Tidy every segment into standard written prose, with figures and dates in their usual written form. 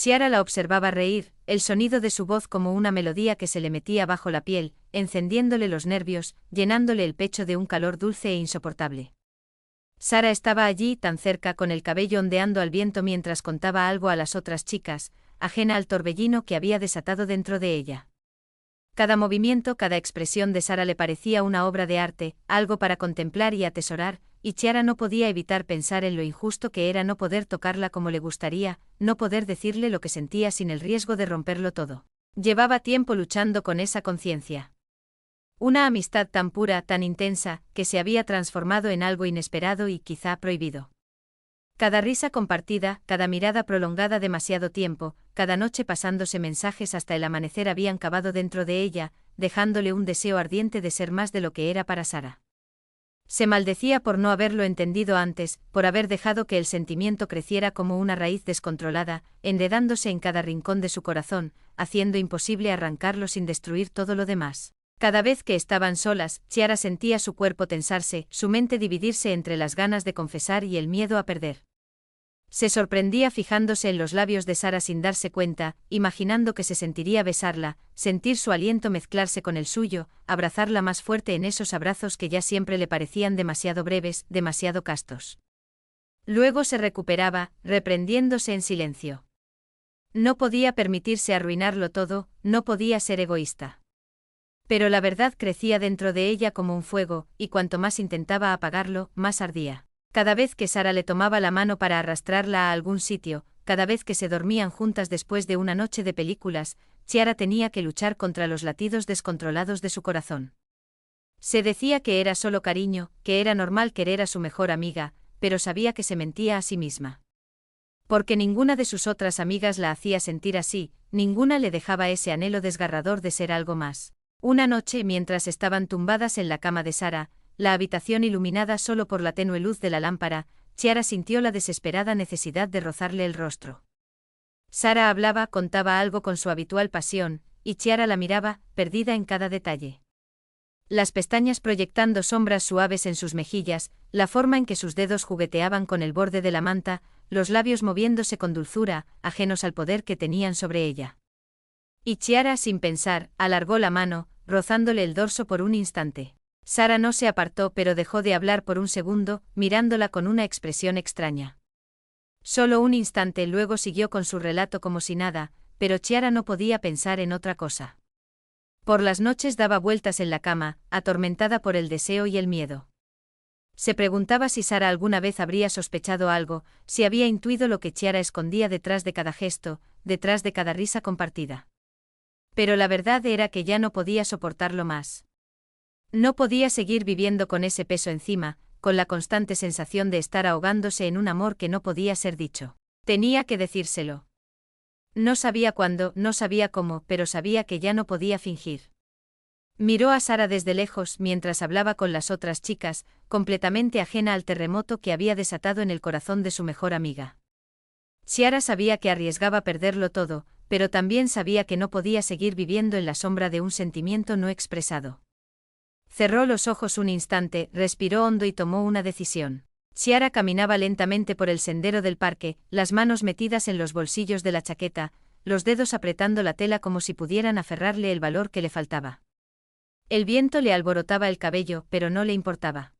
Chiara la observaba reír, el sonido de su voz como una melodía que se le metía bajo la piel, encendiéndole los nervios, llenándole el pecho de un calor dulce e insoportable. Sara estaba allí, tan cerca, con el cabello ondeando al viento mientras contaba algo a las otras chicas, ajena al torbellino que había desatado dentro de ella. Cada movimiento, cada expresión de Sara le parecía una obra de arte, algo para contemplar y atesorar, y Chiara no podía evitar pensar en lo injusto que era no poder tocarla como le gustaría, no poder decirle lo que sentía sin el riesgo de romperlo todo. Llevaba tiempo luchando con esa conciencia. Una amistad tan pura, tan intensa, que se había transformado en algo inesperado y quizá prohibido. Cada risa compartida, cada mirada prolongada demasiado tiempo, cada noche pasándose mensajes hasta el amanecer habían cavado dentro de ella, dejándole un deseo ardiente de ser más de lo que era para Sara. Se maldecía por no haberlo entendido antes, por haber dejado que el sentimiento creciera como una raíz descontrolada, enredándose en cada rincón de su corazón, haciendo imposible arrancarlo sin destruir todo lo demás. Cada vez que estaban solas, Chiara sentía su cuerpo tensarse, su mente dividirse entre las ganas de confesar y el miedo a perder. Se sorprendía fijándose en los labios de Sara sin darse cuenta, imaginando que se sentiría besarla, sentir su aliento mezclarse con el suyo, abrazarla más fuerte en esos abrazos que ya siempre le parecían demasiado breves, demasiado castos. Luego se recuperaba, reprendiéndose en silencio. No podía permitirse arruinarlo todo, no podía ser egoísta. Pero la verdad crecía dentro de ella como un fuego, y cuanto más intentaba apagarlo, más ardía. Cada vez que Sara le tomaba la mano para arrastrarla a algún sitio, cada vez que se dormían juntas después de una noche de películas, Chiara tenía que luchar contra los latidos descontrolados de su corazón. Se decía que era solo cariño, que era normal querer a su mejor amiga, pero sabía que se mentía a sí misma. Porque ninguna de sus otras amigas la hacía sentir así, ninguna le dejaba ese anhelo desgarrador de ser algo más. Una noche, mientras estaban tumbadas en la cama de Sara, la habitación iluminada solo por la tenue luz de la lámpara, Chiara sintió la desesperada necesidad de rozarle el rostro. Sara hablaba, contaba algo con su habitual pasión, y Chiara la miraba, perdida en cada detalle. Las pestañas proyectando sombras suaves en sus mejillas, la forma en que sus dedos jugueteaban con el borde de la manta, los labios moviéndose con dulzura, ajenos al poder que tenían sobre ella. Y Chiara, sin pensar, alargó la mano, rozándole el dorso por un instante. Sara no se apartó, pero dejó de hablar por un segundo, mirándola con una expresión extraña. Solo un instante, luego siguió con su relato como si nada, pero Chiara no podía pensar en otra cosa. Por las noches daba vueltas en la cama, atormentada por el deseo y el miedo. Se preguntaba si Sara alguna vez habría sospechado algo, si había intuido lo que Chiara escondía detrás de cada gesto, detrás de cada risa compartida. Pero la verdad era que ya no podía soportarlo más. No podía seguir viviendo con ese peso encima, con la constante sensación de estar ahogándose en un amor que no podía ser dicho. Tenía que decírselo. No sabía cuándo, no sabía cómo, pero sabía que ya no podía fingir. Miró a Sara desde lejos mientras hablaba con las otras chicas, completamente ajena al terremoto que había desatado en el corazón de su mejor amiga. Chiara sabía que arriesgaba perderlo todo, pero también sabía que no podía seguir viviendo en la sombra de un sentimiento no expresado. Cerró los ojos un instante, respiró hondo y tomó una decisión. Chiara caminaba lentamente por el sendero del parque, las manos metidas en los bolsillos de la chaqueta, los dedos apretando la tela como si pudieran aferrarle el valor que le faltaba. El viento le alborotaba el cabello, pero no le importaba.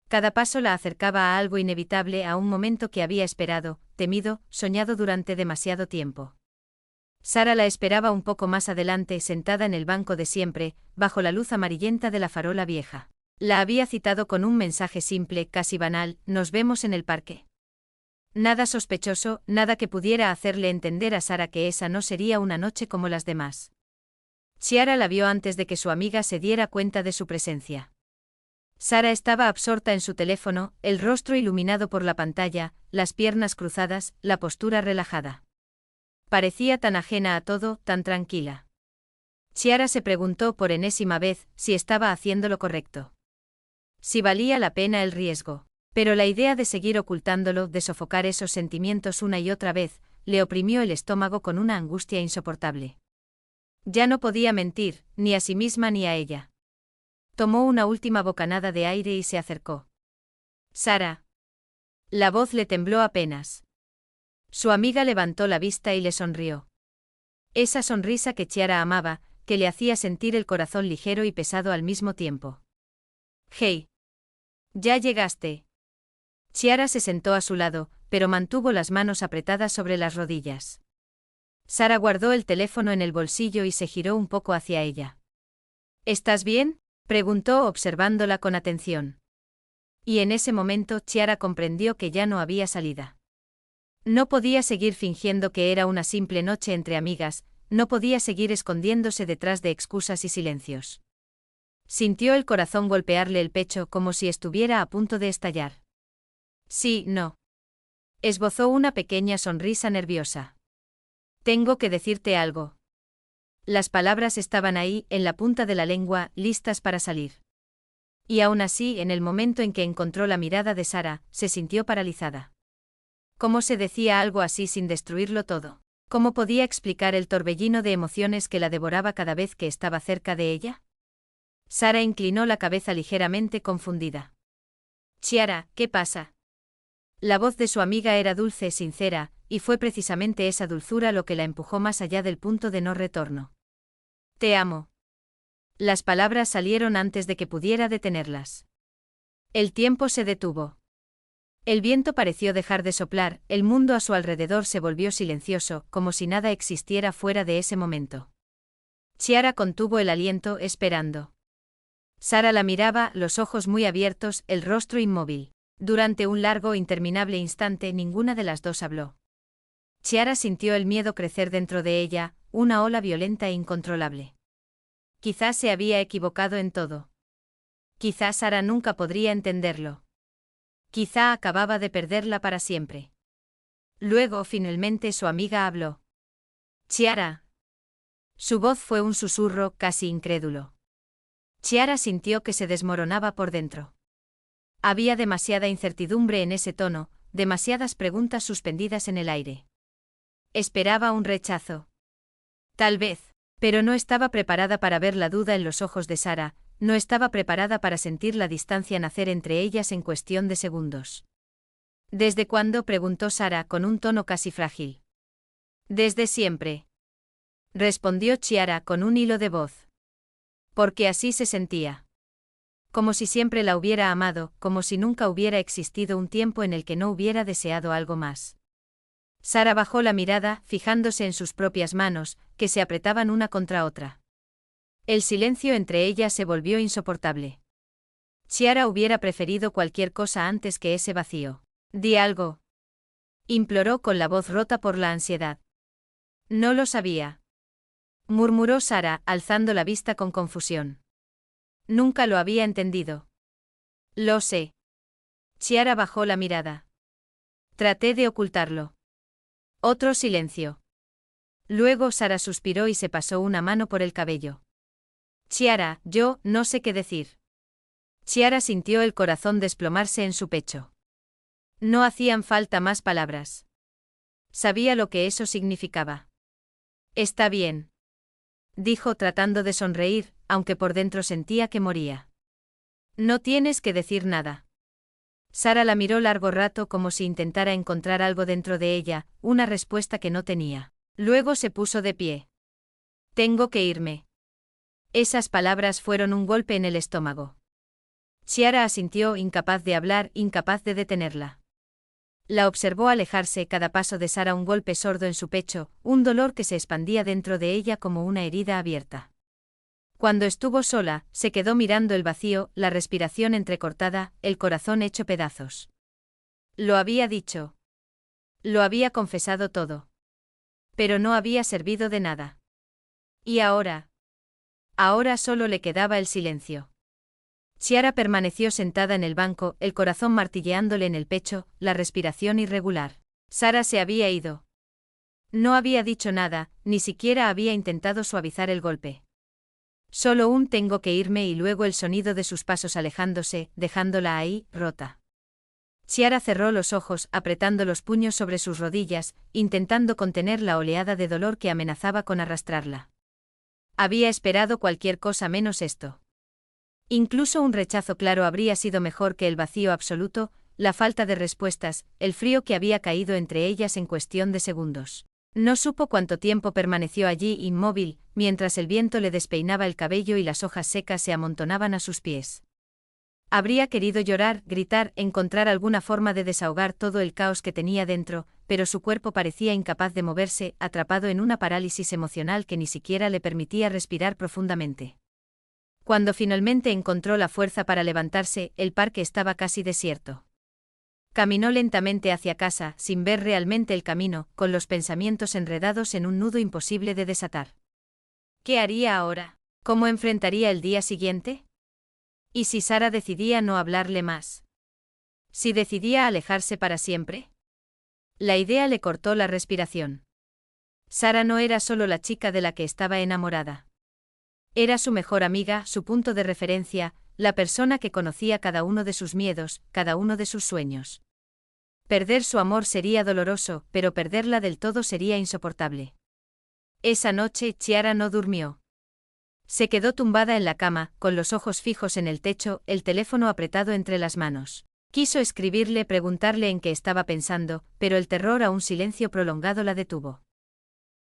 Cada paso la acercaba a algo inevitable, a un momento que había esperado, temido, soñado durante demasiado tiempo. Sara la esperaba un poco más adelante, sentada en el banco de siempre, bajo la luz amarillenta de la farola vieja. La había citado con un mensaje simple, casi banal: nos vemos en el parque. Nada sospechoso, nada que pudiera hacerle entender a Sara que esa no sería una noche como las demás. Chiara la vio antes de que su amiga se diera cuenta de su presencia. Sara estaba absorta en su teléfono, el rostro iluminado por la pantalla, las piernas cruzadas, la postura relajada. Parecía tan ajena a todo, tan tranquila. Chiara se preguntó por enésima vez si estaba haciendo lo correcto. Si valía la pena el riesgo. Pero la idea de seguir ocultándolo, de sofocar esos sentimientos una y otra vez, le oprimió el estómago con una angustia insoportable. Ya no podía mentir, ni a sí misma ni a ella. Tomó una última bocanada de aire y se acercó. Sara. La voz le tembló apenas. Su amiga levantó la vista y le sonrió. Esa sonrisa que Chiara amaba, que le hacía sentir el corazón ligero y pesado al mismo tiempo. «Hey. Ya llegaste». Chiara se sentó a su lado, pero mantuvo las manos apretadas sobre las rodillas. Sara guardó el teléfono en el bolsillo y se giró un poco hacia ella. «¿Estás bien?», preguntó observándola con atención. Y en ese momento Chiara comprendió que ya no había salida. No podía seguir fingiendo que era una simple noche entre amigas, no podía seguir escondiéndose detrás de excusas y silencios. Sintió el corazón golpearle el pecho como si estuviera a punto de estallar. «Sí, no». Esbozó una pequeña sonrisa nerviosa. «Tengo que decirte algo». Las palabras estaban ahí, en la punta de la lengua, listas para salir. Y aún así, en el momento en que encontró la mirada de Sara, se sintió paralizada. ¿Cómo se decía algo así sin destruirlo todo? ¿Cómo podía explicar el torbellino de emociones que la devoraba cada vez que estaba cerca de ella? Sara inclinó la cabeza ligeramente confundida. «Chiara, ¿qué pasa?». La voz de su amiga era dulce, sincera, y fue precisamente esa dulzura lo que la empujó más allá del punto de no retorno. «Te amo». Las palabras salieron antes de que pudiera detenerlas. El tiempo se detuvo. El viento pareció dejar de soplar, el mundo a su alrededor se volvió silencioso, como si nada existiera fuera de ese momento. Chiara contuvo el aliento, esperando. Sara la miraba, los ojos muy abiertos, el rostro inmóvil. Durante un largo, interminable instante ninguna de las dos habló. Chiara sintió el miedo crecer dentro de ella, una ola violenta e incontrolable. Quizás se había equivocado en todo. Quizás Sara nunca podría entenderlo. Quizá acababa de perderla para siempre. Luego, finalmente, su amiga habló. «Chiara». Su voz fue un susurro, casi incrédulo. Chiara sintió que se desmoronaba por dentro. Había demasiada incertidumbre en ese tono, demasiadas preguntas suspendidas en el aire. Esperaba un rechazo. Tal vez, pero no estaba preparada para ver la duda en los ojos de Sara, no estaba preparada para sentir la distancia nacer entre ellas en cuestión de segundos. «¿Desde cuándo?», preguntó Sara con un tono casi frágil. «Desde siempre», respondió Chiara con un hilo de voz. Porque así se sentía. Como si siempre la hubiera amado, como si nunca hubiera existido un tiempo en el que no hubiera deseado algo más. Sara bajó la mirada, fijándose en sus propias manos, que se apretaban una contra otra. El silencio entre ellas se volvió insoportable. Chiara hubiera preferido cualquier cosa antes que ese vacío. «Di algo», imploró con la voz rota por la ansiedad. «No lo sabía», murmuró Sara, alzando la vista con confusión. «Nunca lo había entendido». «Lo sé». Chiara bajó la mirada. «Traté de ocultarlo». Otro silencio. Luego Sara suspiró y se pasó una mano por el cabello. «Chiara, yo no sé qué decir». Chiara sintió el corazón desplomarse en su pecho. No hacían falta más palabras. Sabía lo que eso significaba. «Está bien», dijo tratando de sonreír, aunque por dentro sentía que moría. «No tienes que decir nada». Sara la miró largo rato como si intentara encontrar algo dentro de ella, una respuesta que no tenía. Luego se puso de pie. «Tengo que irme». Esas palabras fueron un golpe en el estómago. Chiara asintió, incapaz de hablar, incapaz de detenerla. La observó alejarse, cada paso de Sara un golpe sordo en su pecho, un dolor que se expandía dentro de ella como una herida abierta. Cuando estuvo sola, se quedó mirando el vacío, la respiración entrecortada, el corazón hecho pedazos. Lo había dicho. Lo había confesado todo. Pero no había servido de nada. ¿Y ahora? Ahora solo le quedaba el silencio. Chiara permaneció sentada en el banco, el corazón martilleándole en el pecho, la respiración irregular. Sara se había ido. No había dicho nada, ni siquiera había intentado suavizar el golpe. Solo un «tengo que irme» y luego el sonido de sus pasos alejándose, dejándola ahí, rota. Chiara cerró los ojos, apretando los puños sobre sus rodillas, intentando contener la oleada de dolor que amenazaba con arrastrarla. Había esperado cualquier cosa menos esto. Incluso un rechazo claro habría sido mejor que el vacío absoluto, la falta de respuestas, el frío que había caído entre ellas en cuestión de segundos. No supo cuánto tiempo permaneció allí inmóvil, mientras el viento le despeinaba el cabello y las hojas secas se amontonaban a sus pies. Habría querido llorar, gritar, encontrar alguna forma de desahogar todo el caos que tenía dentro, pero su cuerpo parecía incapaz de moverse, atrapado en una parálisis emocional que ni siquiera le permitía respirar profundamente. Cuando finalmente encontró la fuerza para levantarse, el parque estaba casi desierto. Caminó lentamente hacia casa, sin ver realmente el camino, con los pensamientos enredados en un nudo imposible de desatar. ¿Qué haría ahora? ¿Cómo enfrentaría el día siguiente? ¿Y si Sara decidía no hablarle más? ¿Si decidía alejarse para siempre? La idea le cortó la respiración. Sara no era solo la chica de la que estaba enamorada. Era su mejor amiga, su punto de referencia, la persona que conocía cada uno de sus miedos, cada uno de sus sueños. Perder su amor sería doloroso, pero perderla del todo sería insoportable. Esa noche Chiara no durmió. Se quedó tumbada en la cama, con los ojos fijos en el techo, el teléfono apretado entre las manos. Quiso escribirle, preguntarle en qué estaba pensando, pero el terror a un silencio prolongado la detuvo.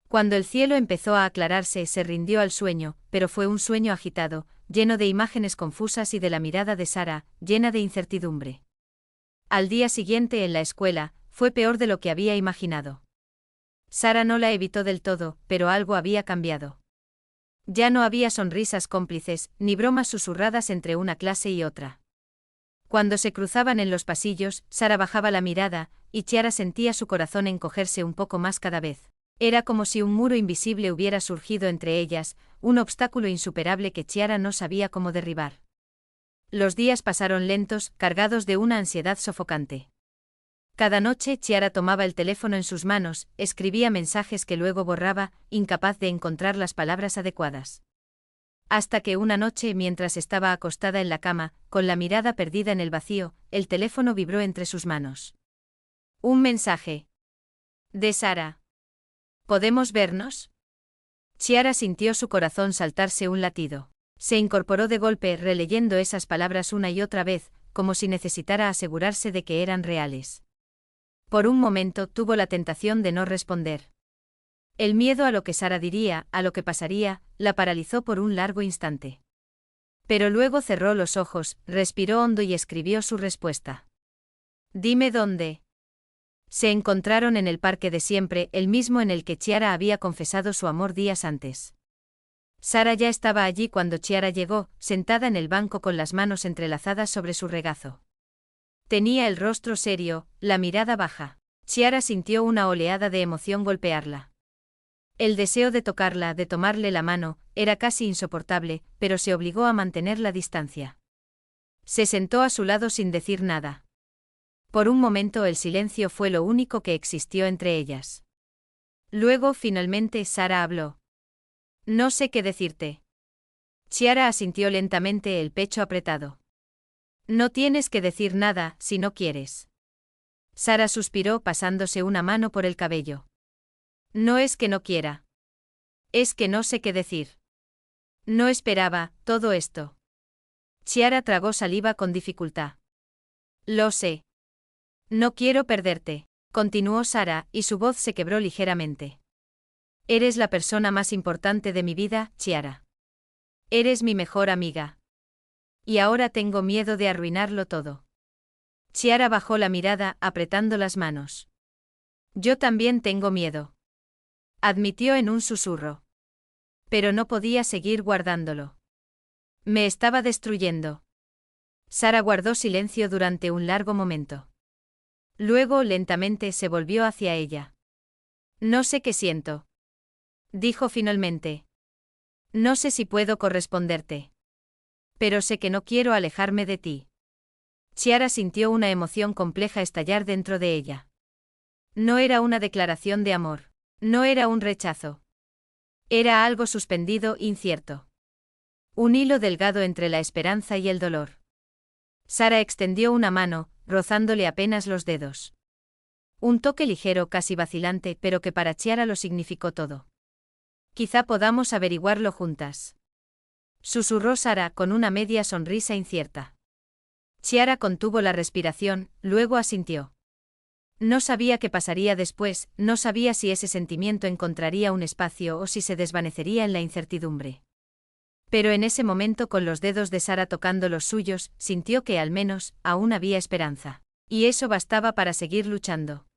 Cuando el cielo empezó a aclararse, se rindió al sueño, pero fue un sueño agitado, lleno de imágenes confusas y de la mirada de Sara, llena de incertidumbre. Al día siguiente en la escuela, fue peor de lo que había imaginado. Sara no la evitó del todo, pero algo había cambiado. Ya no había sonrisas cómplices, ni bromas susurradas entre una clase y otra. Cuando se cruzaban en los pasillos, Sara bajaba la mirada, y Chiara sentía su corazón encogerse un poco más cada vez. Era como si un muro invisible hubiera surgido entre ellas, un obstáculo insuperable que Chiara no sabía cómo derribar. Los días pasaron lentos, cargados de una ansiedad sofocante. Cada noche Chiara tomaba el teléfono en sus manos, escribía mensajes que luego borraba, incapaz de encontrar las palabras adecuadas. Hasta que una noche, mientras estaba acostada en la cama, con la mirada perdida en el vacío, el teléfono vibró entre sus manos. Un mensaje. De Sara. ¿Podemos vernos? Chiara sintió su corazón saltarse un latido. Se incorporó de golpe, releyendo esas palabras una y otra vez, como si necesitara asegurarse de que eran reales. Por un momento tuvo la tentación de no responder. El miedo a lo que Sara diría, a lo que pasaría, la paralizó por un largo instante. Pero luego cerró los ojos, respiró hondo y escribió su respuesta. Dime dónde. Se encontraron en el parque de siempre, el mismo en el que Chiara había confesado su amor días antes. Sara ya estaba allí cuando Chiara llegó, sentada en el banco con las manos entrelazadas sobre su regazo. Tenía el rostro serio, la mirada baja. Chiara sintió una oleada de emoción golpearla. El deseo de tocarla, de tomarle la mano, era casi insoportable, pero se obligó a mantener la distancia. Se sentó a su lado sin decir nada. Por un momento el silencio fue lo único que existió entre ellas. Luego finalmente Sara habló. No sé qué decirte. Chiara asintió lentamente, el pecho apretado. No tienes que decir nada, si no quieres. Sara suspiró pasándose una mano por el cabello. No es que no quiera. Es que no sé qué decir. No esperaba todo esto. Chiara tragó saliva con dificultad. Lo sé. No quiero perderte, continuó Sara, y su voz se quebró ligeramente. Eres la persona más importante de mi vida, Chiara. Eres mi mejor amiga. Y ahora tengo miedo de arruinarlo todo. Chiara bajó la mirada, apretando las manos. Yo también tengo miedo. Admitió en un susurro. Pero no podía seguir guardándolo. Me estaba destruyendo. Sara guardó silencio durante un largo momento. Luego lentamente se volvió hacia ella. No sé qué siento. Dijo finalmente. No sé si puedo corresponderte. Pero sé que no quiero alejarme de ti. Chiara sintió una emoción compleja estallar dentro de ella. No era una declaración de amor. No era un rechazo. Era algo suspendido, incierto. Un hilo delgado entre la esperanza y el dolor. Sara extendió una mano, rozándole apenas los dedos. Un toque ligero, casi vacilante, pero que para Chiara lo significó todo. Quizá podamos averiguarlo juntas. Susurró Sara con una media sonrisa incierta. Chiara contuvo la respiración, luego asintió. No sabía qué pasaría después, no sabía si ese sentimiento encontraría un espacio o si se desvanecería en la incertidumbre. Pero en ese momento, con los dedos de Sara tocando los suyos, sintió que al menos, aún había esperanza. Y eso bastaba para seguir luchando.